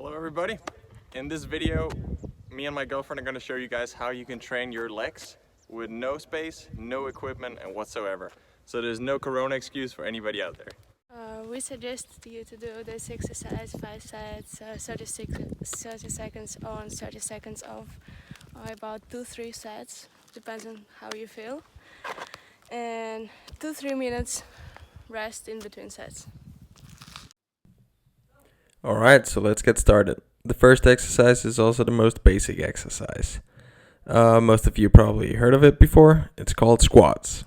Hello everybody. In this video, me and my girlfriend are going to show you guys how you can train your legs with no space, no equipment and whatsoever. So there's no corona excuse for anybody out there. We suggest you to do this exercise 5 sets, 30 seconds on, 30 seconds off, about 2-3 sets, depends on how you feel, and 2-3 minutes rest in between sets. Alright, so let's get started. The first exercise is also the most basic exercise. Most of you probably heard of it before. It's called squats.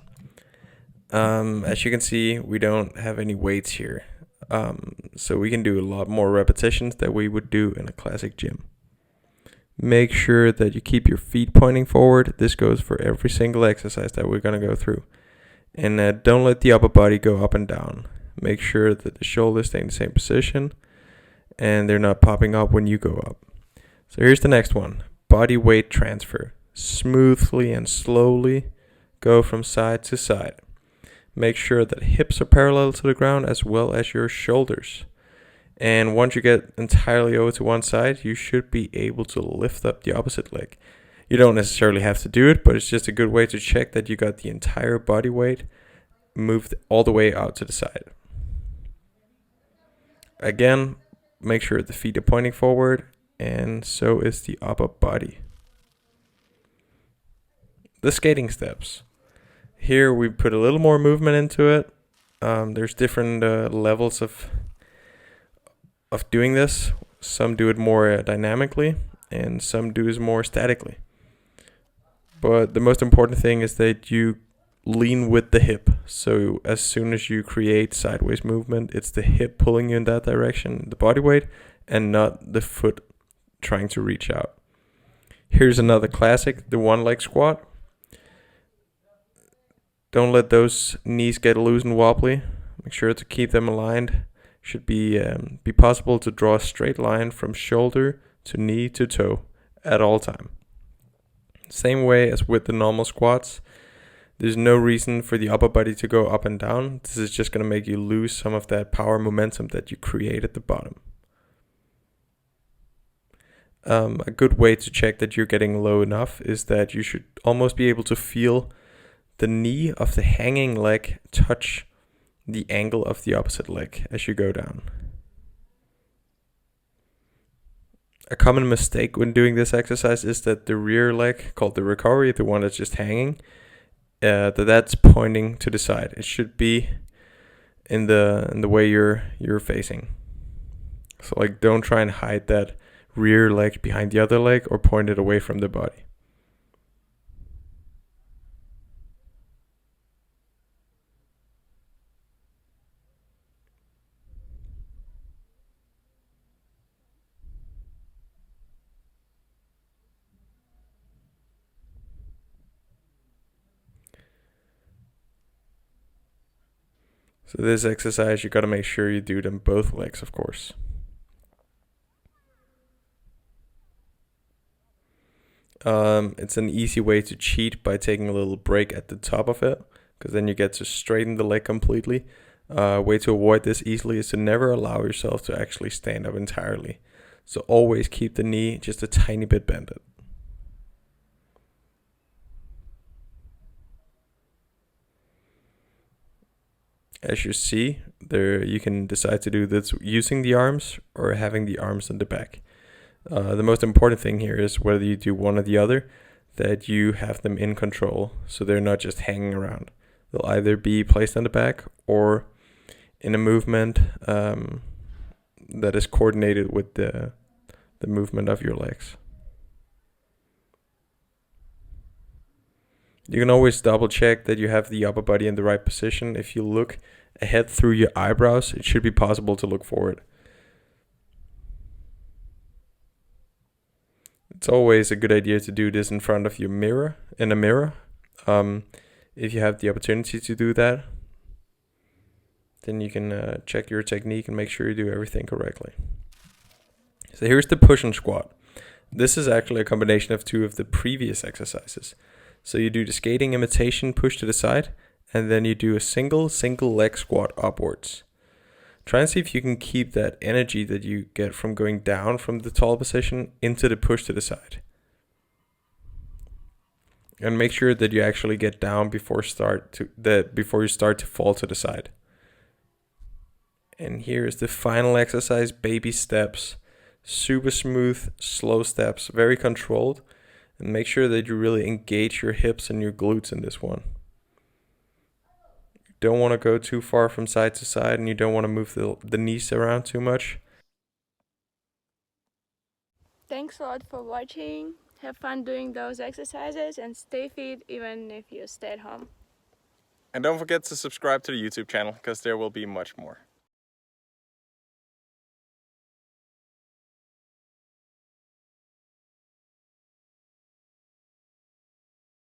As you can see, we don't have any weights here. So we can do a lot more repetitions than we would do in a classic gym. Make sure that you keep your feet pointing forward. This goes for every single exercise that we're going to go through. And don't let the upper body go up and down. Make sure that the shoulders stay in the same position and they're not popping up when you go up. So here's the next one. Body weight transfer. Smoothly and slowly go from side to side. Make sure that hips are parallel to the ground as well as your shoulders. And once you get entirely over to one side, you should be able to lift up the opposite leg. You don't necessarily have to do it, but it's just a good way to check that you got the entire body weight moved all the way out to the side. Again, make sure the feet are pointing forward, and so is the upper body. The skating steps. Here we put a little more movement into it. There's different levels of doing this. Some do it more dynamically, and some do it more statically. But the most important thing is that you lean with the hip. So as soon as you create sideways movement, it's the hip pulling you in that direction, the body weight, and not the foot trying to reach out. Here's another classic, the one leg squat. Don't let those knees get loose and wobbly. Make sure to keep them aligned. Should be possible to draw a straight line from shoulder to knee to toe at all time. Same way as with the normal squats. There's no reason for the upper body to go up and down. This is just going to make you lose some of that power momentum that you create at the bottom. A good way to check that you're getting low enough is that you should almost be able to feel the knee of the hanging leg touch the angle of the opposite leg as you go down. A common mistake when doing this exercise is that the rear leg, called the recovery, the one that's just hanging, that's pointing to the side. It should be in the way you're facing. So like, don't try and hide that rear leg behind the other leg or point it away from the body. So this exercise, you got to make sure you do them both legs, of course. It's an easy way to cheat by taking a little break at the top of it, because then you get to straighten the leg completely. Way to avoid this easily is to never allow yourself to actually stand up entirely. So always keep the knee just a tiny bit bended. As you see, there you can decide to do this using the arms or having the arms in the back. The most important thing here is whether you do one or the other, that you have them in control, so they're not just hanging around. They'll either be placed on the back or in a movement that is coordinated with the movement of your legs. You can always double check that you have the upper body in the right position. If you look ahead through your eyebrows, it should be possible to look forward. It's always a good idea to do this in front of your mirror, in a mirror. If you have the opportunity to do that, then you can check your technique and make sure you do everything correctly. So here's the push and squat. This is actually a combination of two of the previous exercises. So you do the skating imitation push to the side, and then you do a single leg squat upwards. Try and see if you can keep that energy that you get from going down from the tall position into the push to the side. And make sure that you actually get down before you start to fall to the side. And here is the final exercise, baby steps. Super smooth, slow steps, very controlled. And make sure that you really engage your hips and your glutes in this one. You don't want to go too far from side to side, and you don't want to move the knees around too much. Thanks a lot for watching. Have fun doing those exercises and stay fit even if you stay at home. And don't forget to subscribe to the YouTube channel because there will be much more.